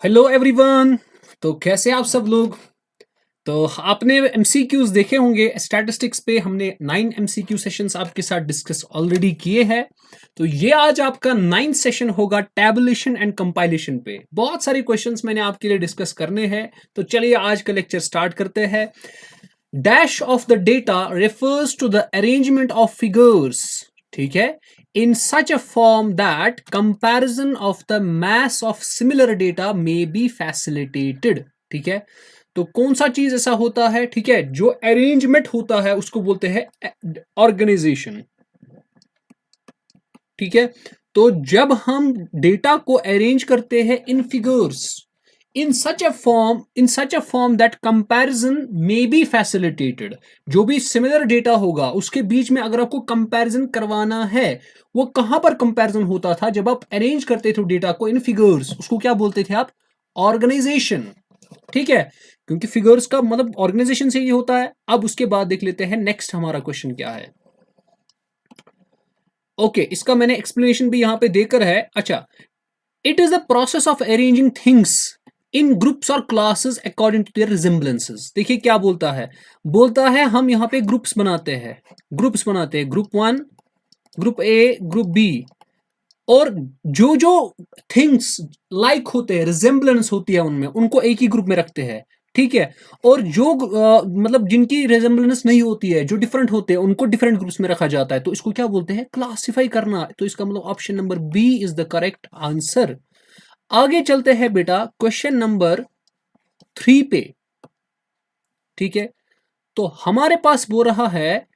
Hello everyone. तो कैसे आप सब लोग। तो आपने एमसीक्यूज देखे होंगे स्टैटिस्टिक्स पे। हमने 9 एमसीक्यू सेशंस आपके साथ डिस्कस ऑलरेडी किए हैं। तो ये आज आपका 9th सेशन होगा टैबुलेशन एंड कंपाइलेशन पे। बहुत सारे क्वेश्चंस मैंने आपके लिए डिस्कस करने हैं। तो चलिए आज का लेक्चर स्टार्ट करते हैं। Dash of the data refers to the arrangement of figures, ठीक है, in such a form that comparison of the mass of similar data may be facilitated। ठीक है, तो कौन सा चीज ऐसा होता है, ठीक है, जो अरेंजमेंट होता है उसको बोलते हैं ऑर्गेनाइजेशन। ठीक है, तो जब हम डेटा को अरेंज करते हैं in figures in such a form that comparison may be facilitated, जो भी सिमिलर डेटा होगा उसके बीच में अगर आपको कंपैरिजन करवाना है, वो कहां पर कंपैरिजन होता था, जब आप अरेंज करते थे डेटा को इन फिगर्स, उसको क्या बोलते थे आप, ऑर्गेनाइजेशन। ठीक है, क्योंकि फिगर्स का मतलब ऑर्गेनाइजेशन से ही होता है। अब उसके बाद देख लेते हैं नेक्स्ट हमारा क्वेश्चन क्या है। ओके, इसका मैंने एक्सप्लेनेशन भी यहां पे देकर है। अच्छा, it is the process of arranging things in groups और क्लासेस अकॉर्डिंग टू देयर रिजेम्बलेंसेस। देखिए क्या बोलता है हम यहाँ पे ग्रुप्स बनाते हैं group one, group A, group B, और जो जो थिंग्स लाइक होते हैं, रिजेम्बलेंस होती है उनमें, उनको एक ही ग्रुप में रखते हैं। ठीक है, और जो मतलब जिनकी रिजेम्बलेंस नहीं होती है, जो डिफरेंट होते हैं, उनको डिफरेंट ग्रुप्स में रखा जाता है। तो इसको क्या बोलते हैं, क्लासिफाई करना। तो इसका मतलब option number B is the correct answer. आगे चलते हैं बेटा क्वेश्चन नंबर 3 पे। ठीक है, तो हमारे पास बोल रहा है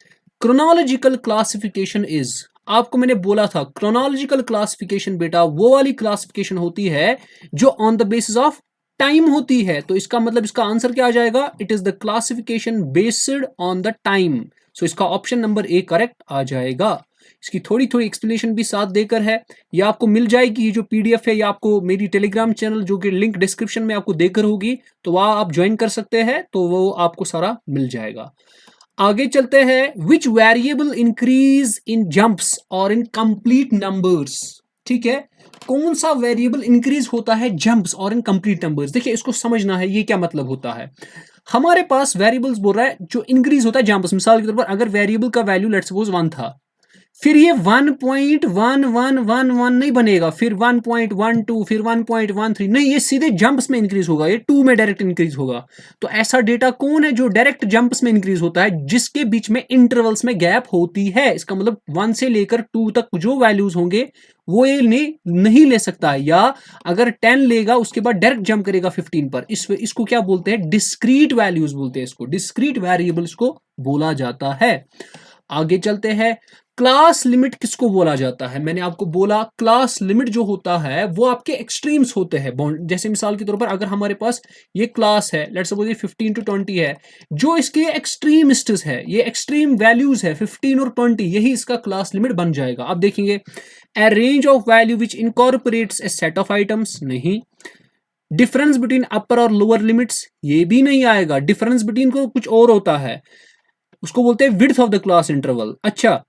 क्रोनोलॉजिकल क्लासिफिकेशन इज। आपको मैंने बोला था क्रोनोलॉजिकल क्लासिफिकेशन बेटा वो वाली क्लासिफिकेशन होती है जो on the basis of time होती है। तो इसका मतलब इसका आंसर क्या आ जाएगा, it is the classification based on the time. So इसका ऑप्शन नंबर ए करेक्ट आ जाएगा। इसकी थोड़ी थोड़ी एक्सप्लेनेशन भी साथ देकर है, ये आपको मिल जाएगी। ये जो पीडीएफ है ये आपको मेरी टेलीग्राम चैनल, जो कि लिंक डिस्क्रिप्शन में आपको देकर होगी, तो वहां आप ज्वाइन कर सकते हैं, तो वो आपको सारा मिल जाएगा। आगे चलते हैं, विच वेरिएबल इंक्रीज इन जंप्स और इन कंप्लीट नंबर्स। ठीक है, कौन सा वेरिएबल इंक्रीज होता है जंप्स और इन कंप्लीट नंबर्स। देखिए इसको समझना है, ये क्या मतलब होता है। हमारे पास वेरिएबल्स बोल रहा है जो इंक्रीज होता है जंप्स। मिसाल के तौर पर अगर वेरिएबल का वैल्यू लेट्स सपोज 1 था, फिर ये 1.1111 नहीं बनेगा, फिर 1.12, फिर 1.13 नहीं, ये सीधे जंप्स में इंक्रीज होगा, ये 2 में डायरेक्ट इंक्रीज होगा। तो ऐसा डेटा कौन है जो डायरेक्ट जंप्स में इंक्रीज होता है, जिसके बीच में इंटरवल्स में गैप होती है। इसका मतलब 1 से लेकर 2 तक जो वैल्यूज होंगे वो ये नहीं ले सकता है, या अगर 10 लेगा उसके बाद डायरेक्ट जंप करेगा 15 पर। इसको क्या बोलते हैं, डिस्क्रीट वैल्यूज बोलते हैं, इसको डिस्क्रीट वेरिएबल्स को बोला जाता है। आगे चलते हैं, क्लास लिमिट किसको बोला जाता है। मैंने आपको बोला क्लास लिमिट जो होता है वो आपके एक्सट्रीम्स होते हैं। जैसे मिसाल के तौर पर अगर हमारे पास ये क्लास है, लेट्स सपोज ये 15 to 20 है, जो इसके एक्सट्रीमिस्ट्स है, ये एक्सट्रीम वैल्यूज है 15 और 20, यही इसका क्लास लिमिट बन जाएगा। अब देखेंगे, ए range of value which incorporates A set of items, नहीं। डिफरेंस बिटवीन अपर और लोअर लिमिट्स, ये भी नहीं आएगा। डिफरेंस बिटवीन को कुछ और होता है, उसको बोलते हैं width of the class interval. अच्छा,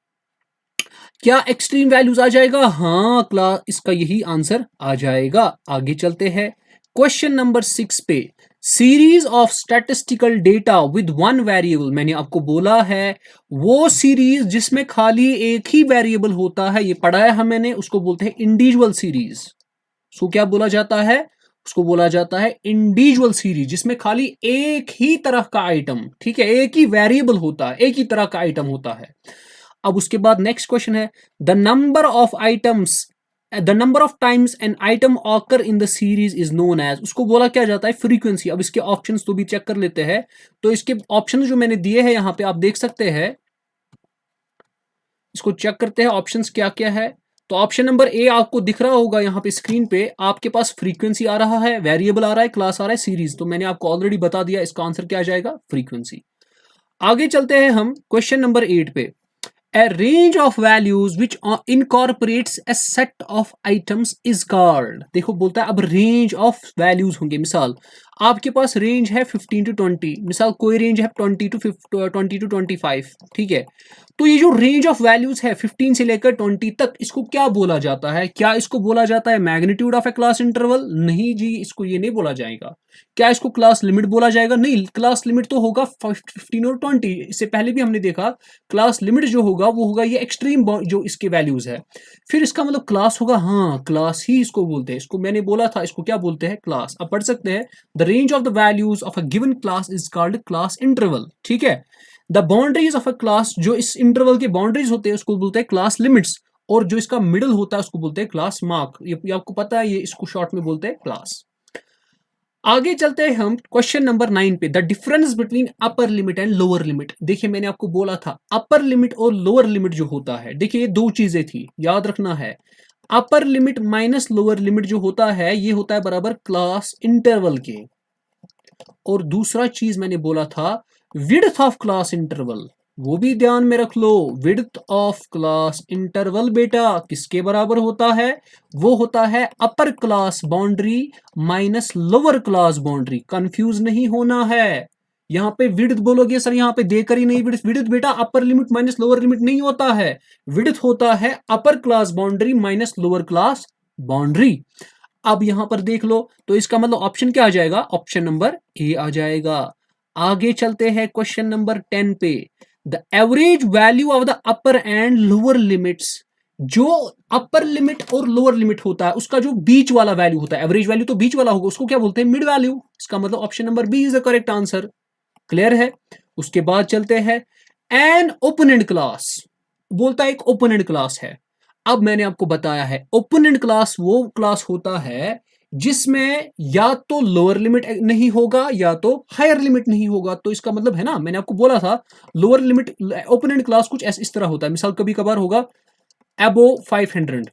क्या एक्सट्रीम वैल्यूज आ जाएगा, हाँ क्लास, इसका यही आंसर आ जाएगा। आगे चलते हैं क्वेश्चन नंबर 6 पे। Series of statistical data with one variable, मैंने आपको बोला है वो सीरीज जिसमें खाली एक ही वेरिएबल होता है, ये पढ़ा है हमने, उसको बोलते हैं इंडिविजुअल सीरीज। उसको क्या बोला जाता है, उसको बोला जाता है इंडिविजुअल सीरीज, जिसमें खाली एक ही तरह का आइटम, ठीक है, एक ही वेरिएबल होता है, एक ही तरह का आइटम होता है। अब उसके बाद नेक्स्ट क्वेश्चन है, the number of times an item occur in the series is known as, उसको बोला क्या जाता है, फ्रीक्वेंसी। अब इसके ऑप्शंस तो भी चेक कर लेते हैं। तो इसके ऑप्शंस जो मैंने दिए हैं यहां पे आप देख सकते हैं, इसको चेक करते हैं ऑप्शंस क्या क्या है। तो ऑप्शन नंबर ए आपको दिख रहा होगा यहाँ पे स्क्रीन पे, आपके पास फ्रीक्वेंसी आ रहा है, वेरिएबल आ रहा है, क्लास आ रहा है, सीरीज। तो मैंने आपको ऑलरेडी बता दिया, इसका आंसर क्या आ जाएगा, फ्रीक्वेंसी। आगे चलते हैं हम क्वेश्चन नंबर 8 पे। A range of values which incorporates a set of items is called, देखो बोलता है अब रेंज ऑफ वैल्यूज होंगे। मिसाल आपके पास रेंज है 15 टू 20, मिसाल कोई रेंज है 20 टू 25, ठीक है। तो ये जो रेंज ऑफ वैल्यूज है 15 से लेकर 20 तक, इसको क्या बोला जाता है? क्या इसको बोला जाता है magnitude of A class interval? नहीं जी, इसको ये नहीं बोला जाएगा। क्या इसको क्लास लिमिट बोला जाएगा? नहीं, क्लास लिमिट तो होगा 15 और 20। इससे पहले भी हमने देखा क्लास लिमिट जो होगा वो होगा ये एक्सट्रीम जो इसके वैल्यूज है। फिर इसका मतलब क्लास होगा, हाँ क्लास ही इसको बोलते हैं। इसको मैंने बोला था, इसको क्या बोलते हैं? क्लास। अब पढ़ सकते हैं, the range of the values of a given class is called class interval, ठीक है। The boundaries of a class, जो इस इंटरवल के बाउंड्रीज होते हैं उसको बोलते हैं क्लास लिमिट्स, और जो इसका मिडल होता है उसको बोलते हैं क्लास मार्क। ये आपको पता है, ये इसको शॉर्ट में बोलते हैं क्लास। आगे चलते हैं हम क्वेश्चन नंबर 9 पे, the difference between upper limit and lower limit. देखिए मैंने आपको बोला था अपर लिमिट और लोअर लिमिट जो होता है, देखिए ये दो चीजें थी, याद रखना है। Upper limit minus lower limit जो होता है ये होता है बराबर क्लास इंटरवल के। और दूसरा चीज मैंने बोला था विड्थ ऑफ क्लास इंटरवल, वो भी ध्यान में रख लो। विड्थ ऑफ क्लास इंटरवल बेटा किसके बराबर होता है? वो होता है upper class boundary minus lower class boundary. Confuse नहीं होना है। यहाँ पे विड्थ बोलोगे सर यहाँ पे देकर ही नहीं, विड्थ विड्थ बेटा upper limit minus lower limit नहीं होता है। विड्थ होता है upper class boundary minus lower class boundary. अब यहां पर देख लो, तो इसका मतलब ऑप्शन क्या आ जाएगा? ऑप्शन नंबर ए आ जाएगा। आगे चलते हैं क्वेश्चन नंबर 10 पे, the average value of the upper and lower limits. जो अपर लिमिट और लोअर लिमिट होता है उसका जो बीच वाला वैल्यू होता है, एवरेज वैल्यू तो बीच वाला होगा, उसको क्या बोलते हैं? Mid value. इसका मतलब option number B is the correct answer. Clear है? उसके बाद चलते हैं एन ओपोनेंट क्लास, बोलता है एक ओपोनेंट क्लास है। अब मैंने आपको बताया है ओपोनेंट क्लास वो क्लास होता है जिसमें या तो लोअर लिमिट नहीं होगा या तो हायर लिमिट नहीं होगा। तो इसका मतलब है ना, मैंने आपको बोला था लोअर लिमिट ओपोनेंट क्लास कुछ इस तरह होता है। मिसाल कभी कभार होगा अबो 500,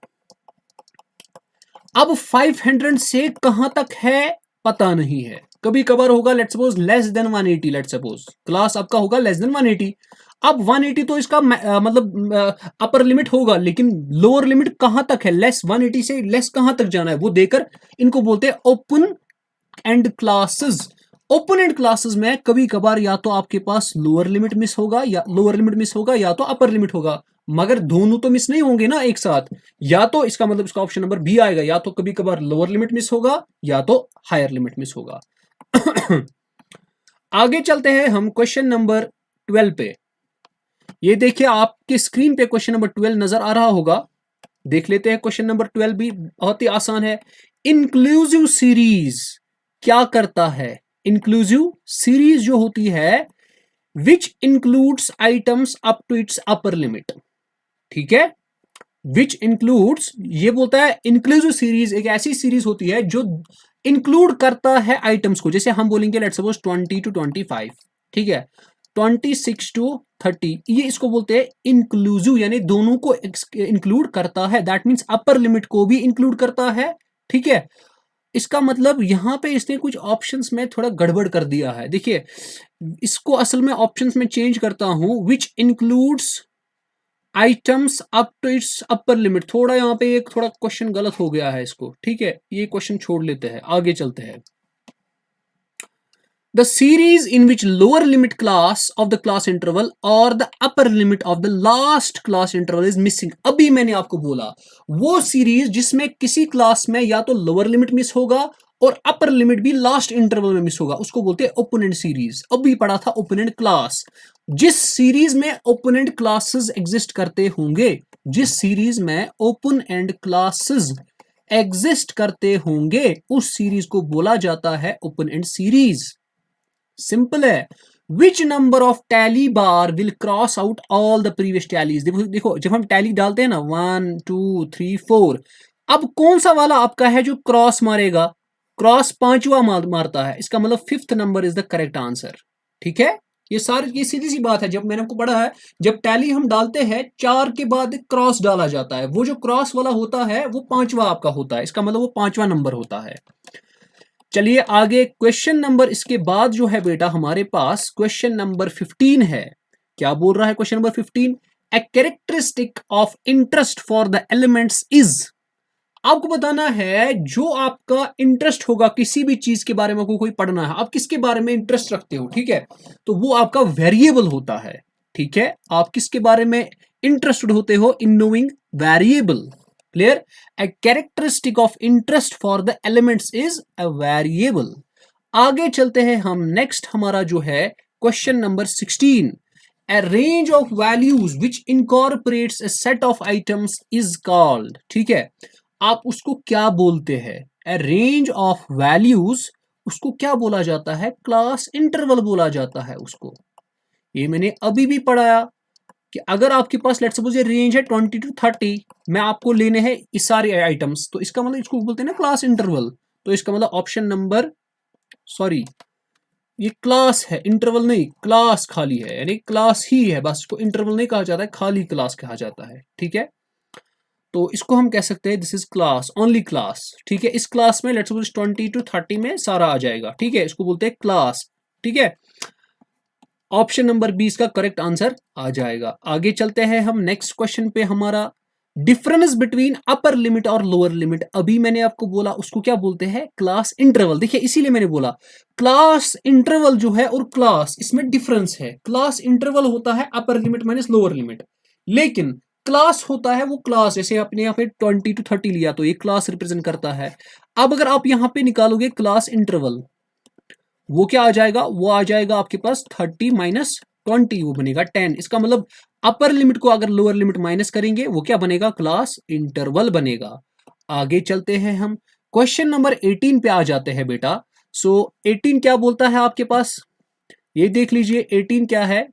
अब 500 से कहां तक है पता नहीं है। कभी कभार होगा let's suppose less than 180, let's suppose class आपका होगा लेस देन 180। अब 180 तो इसका मतलब अपर लिमिट होगा, लेकिन लोअर लिमिट कहां तक है? लेस 180 से लेस कहां तक जाना है वो देकर इनको बोलते हैं open and classes. Opponent classes में कभी कभार या तो आपके पास लोअर लिमिट मिस होगा या तो अपर लिमिट होगा, मगर दोनों तो मिस नहीं होंगे ना एक साथ। या तो इसका मतलब इसका ऑप्शन नंबर बी आएगा, या तो कभी कभार लोअर लिमिट मिस होगा या तो हायर लिमिट मिस होगा। आगे चलते हैं हम क्वेश्चन नंबर 12 पे। ये देखिए आपके स्क्रीन पे क्वेश्चन नंबर 12 नजर आ रहा होगा। देख लेते हैं क्वेश्चन नंबर 12 भी बहुत ही आसान है। इंक्लूसिव सीरीज क्या करता है? इंक्लूसिव सीरीज जो होती है which includes items up to its upper limit, ठीक है। विच इंक्लूड्स, ये बोलता है इंक्लूसिव सीरीज एक ऐसी सीरीज होती है जो इंक्लूड करता है आइटम्स को। जैसे हम बोलेंगे लेट्स सपोज 20 टू 25, ठीक है, 26 टू 30, ये इसको बोलते हैं इंक्लूसिव, यानी दोनों को इंक्लूड करता है। दैट मीन्स अपर लिमिट को भी इंक्लूड करता है, ठीक है। इसका मतलब यहां पे इसने कुछ ऑप्शंस में थोड़ा गड़बड़ कर दिया है। देखिए इसको असल में ऑप्शंस में चेंज करता हूं, which includes items up to its upper limit. थोड़ा यहाँ पे एक थोड़ा क्वेश्चन गलत हो गया है इसको, ठीक है, ये क्वेश्चन छोड़ लेते हैं, आगे चलते हैं। The series in which lower limit class of the class interval or the upper limit of the last class interval is missing। अभी मैंने आपको बोला वो सीरीज जिसमें किसी क्लास में या तो लोअर लिमिट मिस होगा और अपर लिमिट भी लास्ट इंटरवल में मिस होगा, उसको बोलते हैं ओपोनेंट सीरीज। अभी पढ़ा था ओपोनेंट क्लास। जिस सीरीज में ओपोनेंट क्लासेस एग्जिस्ट करते होंगे, जिस सीरीज में ओपन एंड क्लासेस एग्जिस्ट करते होंगे, उस सीरीज को बोला जाता है ओपन एंड सीरीज। सिंपल है। Which number of tally bar will cross out all the previous tallies. देखो देखो जब हम टैली डालते हैं ना 1 2 3 4, अब कौन सा वाला आपका है जो क्रॉस मारेगा? क्रॉस पांचवा मारता है, इसका मतलब 5th number is the correct answer, ठीक है। ये सीधी सी बात है। जब मैंने आपको पढ़ा है, जब टैली हम डालते हैं 4 के बाद क्रॉस डाला जाता है, वो जो क्रॉस वाला होता है वो पांचवा आपका होता है, इसका मतलब वो पांचवा नंबर होता है। चलिए आगे क्वेश्चन नंबर इसके बाद जो है बेटा हमारे पास क्वेश्चन नंबर 15 है। क्या बोल रहा है question number 15? A characteristic of interest for the elements is. आपको बताना है जो आपका इंटरेस्ट होगा किसी भी चीज के बारे में, आपको कोई पढ़ना है, आप किसके बारे में इंटरेस्ट रखते हो, ठीक है, तो वो आपका वेरिएबल होता है। ठीक है, आप किसके बारे में इंटरेस्टेड होते हो, in knowing variable. Clear? A characteristic of interest for the elements is a variable. आगे चलते हैं हम, नेक्स्ट हमारा जो है question number 16। A range of values which incorporates a set of items is called। ठीक है, आप उसको क्या बोलते हैं? A range of values, उसको क्या बोला जाता है? क्लास इंटरवल बोला जाता है उसको। ये मैंने अभी भी पढ़ाया कि अगर आपके पास लेट्स सपोज ये रेंज है 20 to 30, मैं आपको लेने हैं इस सारे आइटम्स, तो इसका मतलब इसको बोलते हैं ना क्लास इंटरवल। तो इसका मतलब ऑप्शन नंबर, सॉरी ये क्लास है, इंटरवल नहीं, क्लास खाली है, यानी क्लास ही है बस, इसको इंटरवल नहीं कहा जाता है, खाली क्लास कहा जाता है। ठीक है, तो इसको हम कह सकते हैं this is class, only class. ठीक है, इस क्लास में लेट्स सपोज 20 to 30 में सारा आ जाएगा। ठीक है, इसको बोलते हैं क्लास। ठीक है, ऑप्शन नंबर 20 का करेक्ट आंसर आ जाएगा। आगे चलते हैं हम नेक्स्ट क्वेश्चन पे, हमारा डिफरेंस बिटवीन अपर लिमिट और लोअर लिमिट। अभी मैंने आपको बोला उसको क्या बोलते हैं? Class interval. देखिए इसीलिए मैंने बोला क्लास इंटरवल जो है और क्लास, इसमें डिफरेंस है। क्लास इंटरवल होता है upper limit minus lower limit, लेकिन क्लास होता है वो क्लास, जैसे आपने यहाँ पे 20 to 30 लिया तो ये क्लास रिप्रेजेंट करता है। अब अगर आप यहाँ पे निकालोगे क्लास इंटरवल, वो क्या आ जाएगा? वो आ जाएगा आपके पास 30 माइनस 20, वो बनेगा 10। इसका मतलब अपर लिमिट को अगर लोअर लिमिट माइनस करेंगे वो क्या बनेगा? क्लास इंटरवल बनेगा। आगे चलते हैं हम, क्वेश्चन नंबर 18 पे आ जाते हैं बेटा। सो 18 क्या बोलता है आपके पास, ये देख लीजिए 18 क्या है।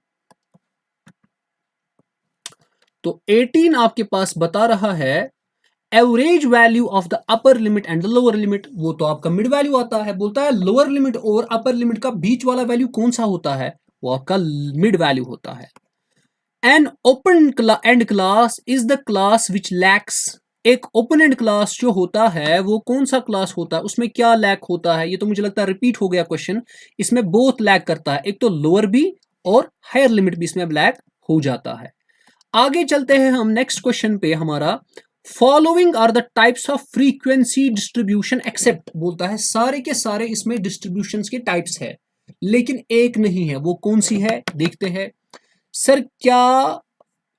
तो 18 आपके पास बता रहा है average value of the upper limit and the lower limit. वो तो आपका मिड वैल्यू आता है। बोलता है लोअर लिमिट और अपर लिमिट का बीच वाला वैल्यू कौन सा होता है? वो आपका मिड वैल्यू होता है। An open and class is the class which lakhs. एक ओपन एंड क्लास जो होता है वो कौन सा क्लास होता है? उसमें क्या लैक होता है? ये तो मुझे लगता है रिपीट हो गया क्वेश्चन। इसमें बोथ लैक करता है, एक तो लोअर भी और हायर लिमिट भी इसमें लैक हो जाता है। आगे चलते हैं हम नेक्स्ट क्वेश्चन पे, हमारा following are the types of frequency distribution except. बोलता है सारे के सारे इसमें डिस्ट्रीब्यूशंस के टाइप्स है, लेकिन एक नहीं है। वो कौन सी है? देखते हैं। सर क्या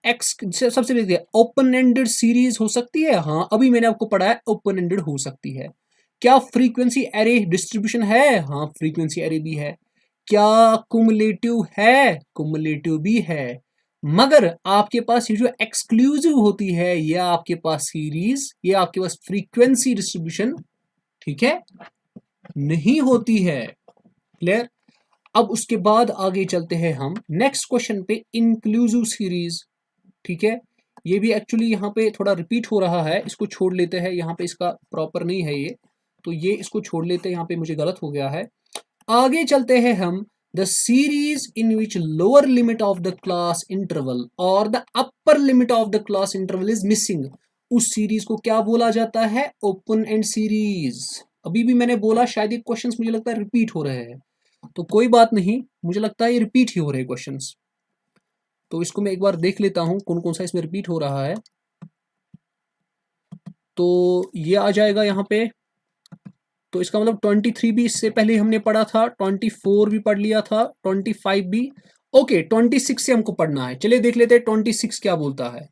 एक्स सबसे देखिए, ओपन एंडेड सीरीज हो सकती है? हाँ, अभी मैंने आपको पढ़ा है ओपन एंडेड हो सकती है। क्या फ्रीक्वेंसी एरे डिस्ट्रीब्यूशन है? हाँ, फ्रीक्वेंसी एरे भी है। क्या कुमुलेटिव है? कुमुलेटिव भी है। मगर आपके पास ये जो एक्सक्लूसिव होती है, ये आपके पास सीरीज, ये आपके पास फ्रीक्वेंसी डिस्ट्रीब्यूशन, ठीक है, नहीं होती है। क्लियर? अब उसके बाद आगे चलते हैं हम नेक्स्ट क्वेश्चन पे, इंक्लूसिव सीरीज। ठीक है, ये भी एक्चुअली यहाँ पे थोड़ा रिपीट हो रहा है, इसको छोड़ लेते हैं। यहाँ पे इसका प्रॉपर नहीं है ये, तो ये इसको छोड़ लेते हैं, यहाँ पे मुझे गलत हो गया है। आगे चलते हैं हम, the series in which lower limit of the class interval और the upper limit of the class interval is missing. उस सीरीज को क्या बोला जाता है? Open end series. अभी भी मैंने बोला शायद ये क्वेश्चंस मुझे लगता है रिपीट हो रहे हैं, तो कोई बात नहीं, मुझे लगता है ये रिपीट ही हो रहे हैं क्वेश्चंस। तो इसको मैं एक बार देख लेता हूं कौन कौन सा इसमें रिपीट हो रहा है। तो ये आ जाएगा यहाँ पे, तो इसका मतलब 23 भी इससे पहले हमने पढ़ा था, 24 भी पढ़ लिया था, 25 भी। ओके, 26 से हमको पढ़ना है। चलिए देख लेते हैं 26 क्या बोलता है।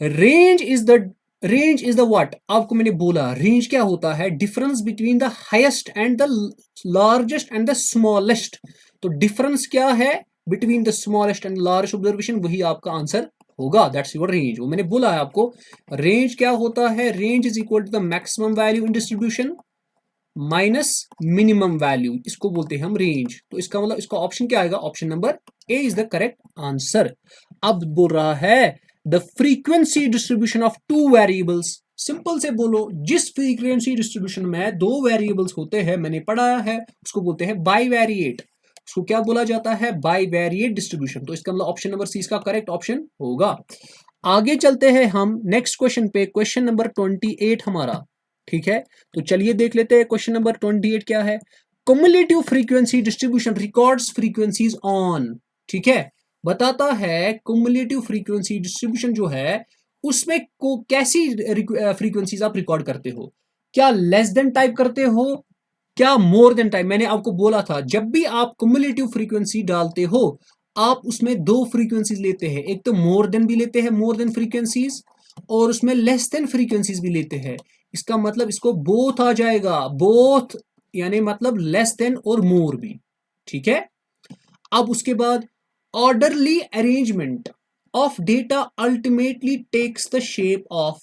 Range is the what? आपको मैंने बोला रेंज क्या होता है? Difference between the highest and the largest and the smallest. तो डिफरेंस क्या है between the smallest and largest observation, वही आपका आंसर होगा। That's your range. वो मैंने बोला है आपको, रेंज क्या होता है? Range is equal to the maximum value in distribution minus minimum value, इसको बोलते हैं हम रेंज। तो इसका मतलब इसका ऑप्शन क्या आएगा? Option number A is the correct answer. अब बोल रहा है the frequency distribution of two variables. Simple से बोलो, जिस फ्रीक्वेंसी डिस्ट्रीब्यूशन में दो वेरिएबल्स होते हैं, मैंने पढ़ा है, उसको बोलते हैं बाईवेरिएट। उसको क्या बोला जाता है? Bivariate distribution. तो इसका मतलब ऑप्शन नंबर सी इसका करेक्ट ऑप्शन होगा। आगे चलते हैं हम नेक्स्ट क्वेश्चन पे, क्वेश्चन नंबर 28 हमारा। ठीक है, तो चलिए देख लेते हैं क्वेश्चन नंबर 28 क्या है। Cumulative frequency distribution records frequencies on. ठीक है, बताता है क्युमुलेटिव फ्रीक्वेंसी डिस्ट्रीब्यूशन जो है उसमें को कैसी फ्रीक्वेंसीज आप रिकॉर्ड करते हो? क्या लेस देन टाइप करते हो, क्या मोर देन टाइप? मैंने आपको बोला था जब भी आप कुमुलेटिव फ्रीक्वेंसी डालते हो आप उसमें दो फ्रीक्वेंसीज लेते हैं, एक तो मोर देन भी लेते हैं, मोर देन फ्रीक्वेंसीज, और उसमें लेस देन फ्रीक्वेंसीज भी लेते हैं। इसका मतलब इसको बोथ आ जाएगा, बोथ यानी मतलब लेस देन और मोर भी, ठीक है। अब उसके बाद orderly arrangement of data ultimately takes the shape of,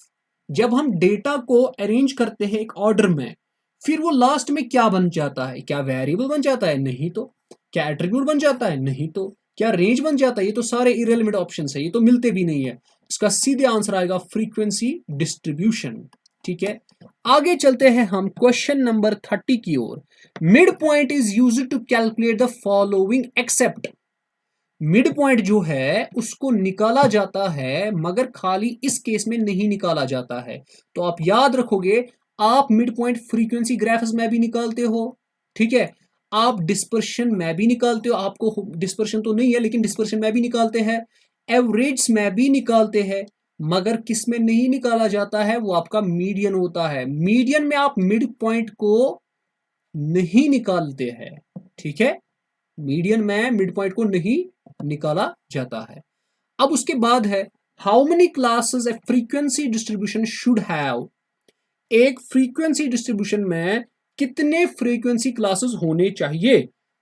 जब हम डेटा को अरेंज करते हैं एक ऑर्डर में, फिर वो लास्ट में क्या बन जाता है? क्या वेरिएबल बन जाता है? नहीं तो। क्या एट्रीब्यूट बन जाता है? नहीं तो। क्या रेंज बन जाता है? ये तो सारे इरेलेवेंट ऑप्शन है, ये तो मिलते भी नहीं है। इसका सीधे आंसर आएगा फ्रीक्वेंसी डिस्ट्रीब्यूशन, ठीक है। आगे चलते हैं हम क्वेश्चन नंबर 30 की ओर। Mid point is used to calculate the following except, mid point जो है उसको निकाला जाता है मगर खाली इस केस में नहीं निकाला जाता है। तो आप याद रखोगे, आप मिड पॉइंट फ्रीक्वेंसी ग्राफ्स में भी निकालते हो, ठीक है, आप डिस्पर्शन में भी निकालते हो, आपको डिस्पर्शन तो नहीं है लेकिन डिस्पर्शन में भी निकालते हैं, एवरेज में भी निकालते हैं, मगर किस में नहीं निकाला जाता है? वो आपका मीडियन होता है। मीडियन में आप मिड पॉइंट को नहीं निकालते हैं, ठीक है, मीडियन में मिड पॉइंट को नहीं निकाला जाता है। अब उसके बाद है how many classes A frequency distribution should have, एक फ्रीक्वेंसी डिस्ट्रीब्यूशन में कितने फ्रीक्वेंसी क्लासेस होने चाहिए?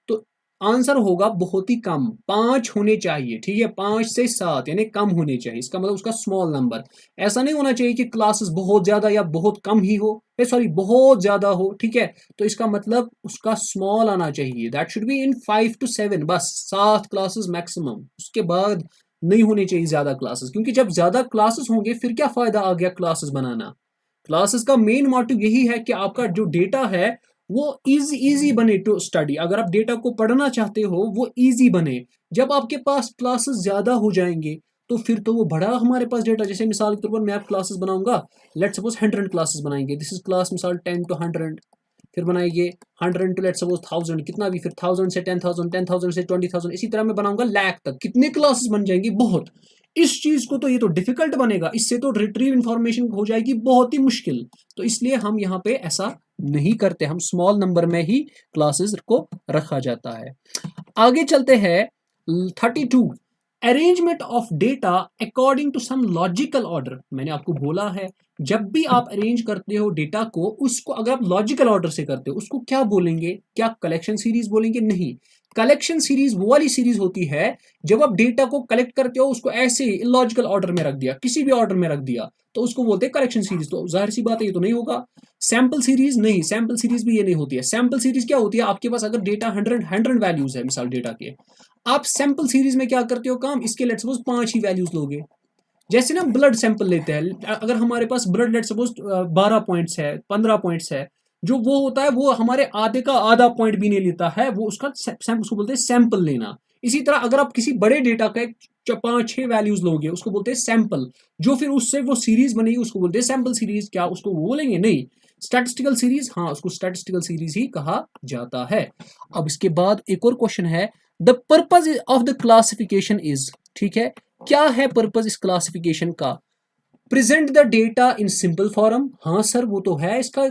तो आंसर होगा बहुत ही कम, 5 होने चाहिए, ठीक है, 5 से 7 यानी कम होने चाहिए। इसका मतलब उसका स्मॉल नंबर, ऐसा नहीं होना चाहिए कि क्लासेस बहुत ज्यादा या बहुत कम ही हो, सॉरी बहुत ज्यादा हो, ठीक है। तो इसका मतलब उसका स्मॉल आना चाहिए, that should be in 5 to 7, बस 7 क्लासेस मैक्सिमम, उसके बाद नहीं होने चाहिए ज्यादा क्लासेस, क्योंकि जब ज्यादा क्लासेस होंगे फिर क्या फायदा आ गया क्लासेस बनाना। क्लासेस का मेन मोटिव यही है कि आपका जो डेटा है वो इजी बने टू स्टडी, अगर आप डेटा को पढ़ना चाहते हो वो इजी बने। जब आपके पास क्लासेस ज्यादा हो जाएंगे तो फिर तो वो बड़ा हमारे पास डेटा, जैसे मिसाल के तौर पर मैं आप क्लासेस बनाऊंगा, लेट्स सपोज 100 क्लासेस बनाएंगे, दिस इज क्लास मिसाल 10 to 100, फिर बनाएंगे 100 टू लेट्स सपोज 1000, कितना भी, फिर 1000 से 10,000, 10,000 से 20,000, इसी तरह मैं बनाऊंगा लाख तक, कितने क्लासेस बन जाएंगी? बहुत। इस चीज को तो ये तो डिफिकल्ट बनेगा, इससे तो रिट्रीव इंफॉर्मेशन हो जाएगी बहुत ही मुश्किल। तो इसलिए हम यहाँ पे ऐसा नहीं करते, हम स्मॉल नंबर में ही क्लासेस को रखा जाता है। आगे चलते हैं 32, arrangement of data according to some logical order. मैंने आपको बोला है जब भी आप अरेंज करते हो डेटा को, उसको अगर आप लॉजिकल ऑर्डर से करते हो उसको क्या बोलेंगे? क्या कलेक्शन सीरीज बोलेंगे? नहीं, कलेक्शन सीरीज वो वाली सीरीज होती है जब आप डेटा को कलेक्ट करते हो उसको ऐसे इलॉजिकल ऑर्डर में रख दिया, किसी भी ऑर्डर में रख दिया, तो उसको बोलते हैं कलेक्शन सीरीज। तो जाहिर सी बात है ये तो नहीं होगा। सैंपल सीरीज नहीं, सैंपल सीरीज भी ये नहीं होती है। सैंपल सीरीज क्या होती है? आपके पास अगर डेटा 100 वैल्यूज है मिसाल डेटा के, आप सैंपल सीरीज में क्या करते हो काम, इसके लेट्स सपोज 5 ही वैल्यूज लोगे। जैसे ना ब्लड सैंपल लेते हैं, अगर हमारे पास ब्लड लेट्स सपोज 12 पॉइंट्स है, 15 पॉइंट्स है, जो वो होता है वो हमारे आधे का आधा पॉइंट भी नहीं लेता है, वो उसका उसको बोलते हैं सैंपल लेना। इसी तरह अगर आप किसी बड़े डेटा का 5-6 वैल्यूज लोगे उसको बोलते हैं सैंपल, जो फिर उससे वो सीरीज बनेगी उसको बोलते हैं सैंपल सीरीज। क्या उसको वो बोलेंगे? नहीं। स्टैटिस्टिकल सीरीज, हाँ उसको स्टैटिस्टिकल सीरीज ही कहा जाता है। अब इसके बाद एक और क्वेश्चन है, the purpose of the classification is, ठीक है, क्या है पर्पज इस क्लासिफिकेशन का? Present the data in simple form, हाँ सर वो तो है इसका,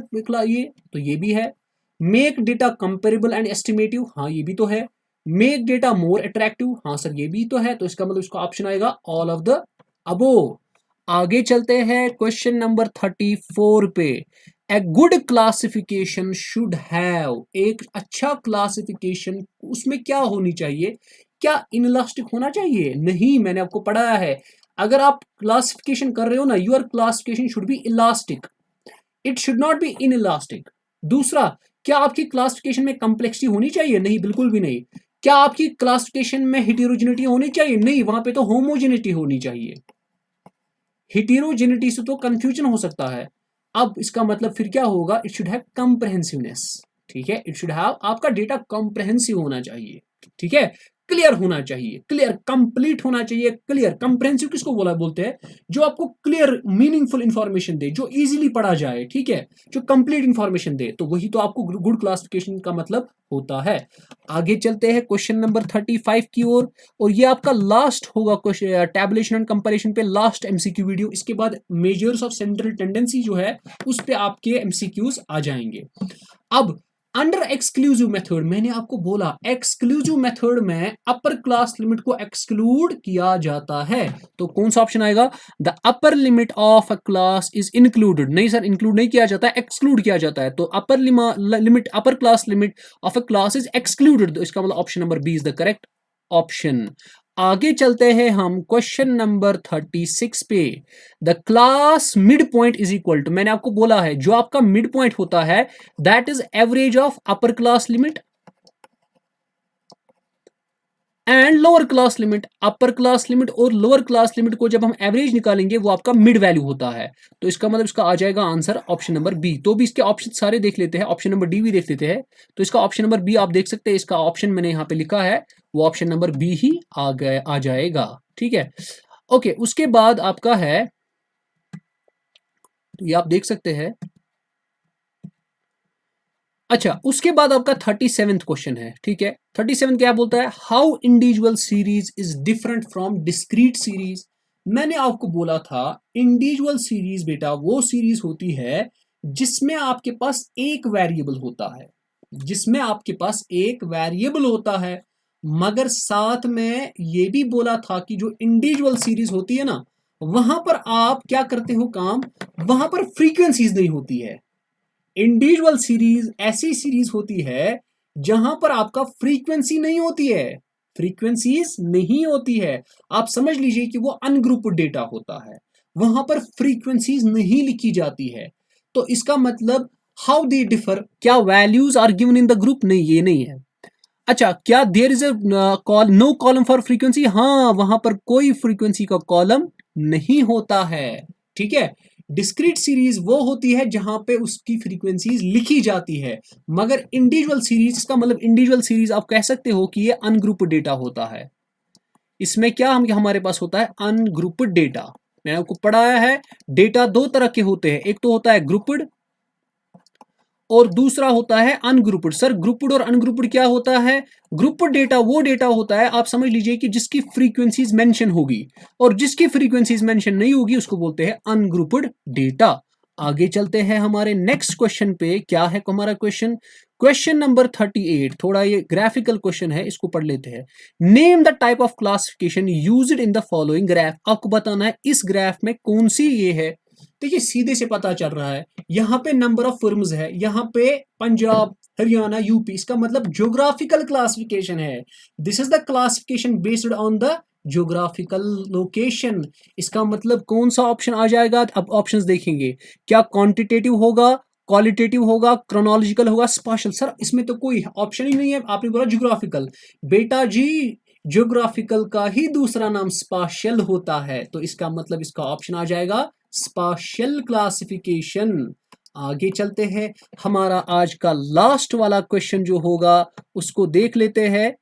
ये तो ये भी है। मेक डेटा कंपेरेबल एंड एस्टिमेटिव, हाँ ये भी तो है। मेक डेटा मोर अट्रैक्टिव, हाँ सर ये भी तो है। तो इसका मतलब इसका ऑप्शन आएगा ऑल ऑफ द अबो। आगे चलते हैं क्वेश्चन नंबर 34 पे। A good classification should have, एक अच्छा क्लासिफिकेशन उसमें क्या होनी चाहिए? क्या इनलास्टिक होना चाहिए? नहीं, मैंने आपको पढ़ाया है अगर आप क्लासिफिकेशन कर रहे हो ना, your classification should be elastic, it should not be in elastic. दूसरा, क्या आपकी क्लासिफिकेशन में कॉम्प्लेक्सिटी होनी चाहिए? नहीं, बिल्कुल भी नहीं। क्या आपकी क्लासिफिकेशन में हेटेरोजेनिटी होनी चाहिए? नहीं, वहां पे तो होमोजेनिटी होनी चाहिए। हेटेरोजेनिटी से तो कंफ्यूजन हो सकता है। अब इसका मतलब फिर क्या होगा? इट शुड हैव कॉम्प्रहेंसिवनेस, ठीक है, इट शुड हैव, आपका डेटा कॉम्प्रहेंसिव होना चाहिए, ठीक है। क्लियर होना चाहिए, क्लियर कंप्लीट होना चाहिए, क्लियर कंप्रेहेंसिव किसको बोलते हैं, जो आपको क्लियर मीनिंगफुल इंफॉर्मेशन दे, जो इजीली पढ़ा जाए, ठीक है, जो कंप्लीट इंफॉर्मेशन दे, तो वही तो आपको गुड क्लासिफिकेशन का मतलब होता है। आगे चलते हैं क्वेश्चन नंबर 35 की ओर, और ये आपका लास्ट होगा क्वेश्चन टैबुलेशन एंड कंपैरिजन पे, लास्ट एमसीक्यू वीडियो। इसके बाद मेजर्स ऑफ सेंट्रल टेंडेंसी जो है उस पे आपके एमसीक्यूज आ जाएंगे। अब अंडर एक्सक्लूसिव मेथड, मैंने आपको बोला एक्सक्लूसिव मेथड में अपर क्लास लिमिट को एक्सक्लूड किया जाता है, तो कौन सा ऑप्शन आएगा, the upper limit of a class is included. नहीं सर, इंक्लूड नहीं किया जाता है, एक्सक्लूड किया जाता है, तो upper limit, upper class limit of a class is excluded, तो इसका मतलब option number B is the correct option. आगे चलते हैं हम क्वेश्चन नंबर 36 पे, the class mid point is equal to, मैंने आपको बोला है जो आपका मिड पॉइंट होता है that is average of upper class limit and lower class limit. Upper class limit और लोअर क्लास लिमिट को जब हम एवरेज निकालेंगे वो आपका मिड वैल्यू होता है, तो इसका मतलब इसका आ जाएगा आंसर ऑप्शन नंबर बी। तो भी इसके ऑप्शन सारे देख लेते हैं, ऑप्शन नंबर डी भी देख लेते हैं, तो इसका ऑप्शन नंबर बी आप देख सकते हैं, इसका ऑप्शन मैंने यहाँ पे लिखा है, वो ऑप्शन नंबर बी ही आ जाएगा, ठीक है। ओके, उसके बाद आपका है, तो ये आप देख सकते हैं। अच्छा, उसके बाद आपका 37th क्वेश्चन है, ठीक है। 37 क्या बोलता है, how individual series is different from discrete series. मैंने आपको बोला था इंडिविजुअल सीरीज बेटा वो सीरीज होती है जिसमें आपके पास एक वेरिएबल होता है, जिसमें आपके पास एक वेरिएबल होता है, मगर साथ में ये भी बोला था कि जो इंडिविजुअल सीरीज होती है ना, वहां पर आप क्या करते हो काम, वहां पर फ्रीक्वेंसीज नहीं होती है। इंडिविजुअल सीरीज ऐसी सीरीज होती है जहां पर आपका फ्रीक्वेंसी नहीं होती है, फ्रीक्वेंसीज नहीं होती है, आप समझ लीजिए कि वो अनग्रुप्ड डेटा होता है, वहां पर फ्रीक्वेंसीज नहीं लिखी जाती है। तो इसका मतलब हाउ दे डिफर, क्या values are given in the group, नहीं ये नहीं है। अच्छा, क्या there is no column for frequency, हाँ वहां पर कोई फ्रीक्वेंसी का कॉलम नहीं होता है, ठीक है। डिस्क्रीट सीरीज वो होती है जहां पे उसकी फ्रीक्वेंसीज लिखी जाती है, मगर इंडिविजुअल सीरीज, इसका मतलब इंडिविजुअल सीरीज आप कह सकते हो कि ये अनग्रुप्ड डेटा होता है। इसमें क्या हमारे पास होता है अनग्रुप्ड डेटा। मैंने आपको पढ़ाया है डेटा दो तरह के होते हैं, एक तो होता है ग्रुप्ड और दूसरा होता है अनग्रुप्ड। सर ग्रुप्ड और अनग्रुप्ड क्या होता है, ग्रुप्ड डेटा वो डेटा होता है, आप समझ लीजिए कि जिसकी फ्रीक्वेंसीज मेंशन होगी, और जिसकी फ्रीक्वेंसीज मेंशन नहीं होगी उसको बोलते हैं अनग्रुप्ड डेटा। आगे चलते हैं हमारे नेक्स्ट क्वेश्चन पे, क्या है हमारा क्वेश्चन, क्वेश्चन नंबर 38, थोड़ा ये ग्राफिकल क्वेश्चन है, इसको पढ़ लेते हैं। Name the type of classification used in the following graph, आपको बताना है इस ग्राफ में कौन सी ये है। देखिए सीधे से पता चल रहा है, यहाँ पे नंबर ऑफ फर्म्स है, यहाँ पे पंजाब हरियाणा यूपी, इसका मतलब ज्योग्राफिकल क्लासिफिकेशन है। This is the classification based on the geographical location. इसका मतलब कौन सा ऑप्शन आ जाएगा, अब ऑप्शंस देखेंगे, क्या क्वांटिटेटिव होगा, क्वालिटेटिव होगा, क्रोनोलॉजिकल होगा, स्पाशियल। सर इसमें तो कोई ऑप्शन ही नहीं है, आपने बोला ज्योग्राफिकल, बेटा जी ज्योग्राफिकल का ही दूसरा नाम स्पाशियल होता है, तो इसका मतलब इसका ऑप्शन आ जाएगा स्पाशियल क्लासिफिकेशन। आगे चलते हैं, हमारा आज का लास्ट वाला क्वेश्चन जो होगा उसको देख लेते हैं।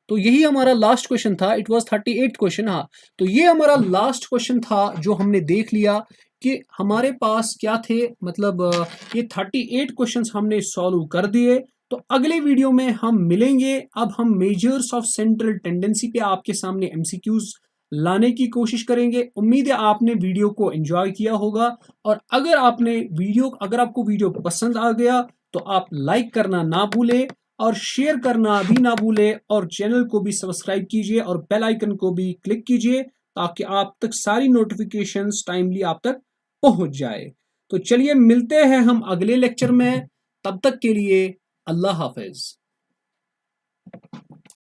तो यही हमारा लास्ट क्वेश्चन था, इट वाज 38 क्वेश्चन। हाँ, तो ये हमारा लास्ट क्वेश्चन था जो हमने देख लिया कि हमारे पास क्या थे, मतलब ये 38 क्वेश्चंस हमने सॉल्व कर दिए। तो अगले वीडियो में हम मिलेंगे, अब हम मेजर्स ऑफ सेंट्रल टेंडेंसी पे आपके सामने एमसीक्यूज लाने की कोशिश करेंगे। उम्मीद है आपने वीडियो को एंजॉय किया होगा, और अगर आपको वीडियो पसंद आ गया तो आप लाइक करना ना भूलें और शेयर करना भी ना भूलें, और चैनल को भी सब्सक्राइब कीजिए और बेल आइकन को भी क्लिक कीजिए ताकि आप तक सारी नोटिफिकेशंस टाइमली आप तक पहुंच जाए। तो चलिए मिलते हैं हम अगले लेक्चर में, तब तक के लिए अल्लाह हाफिज।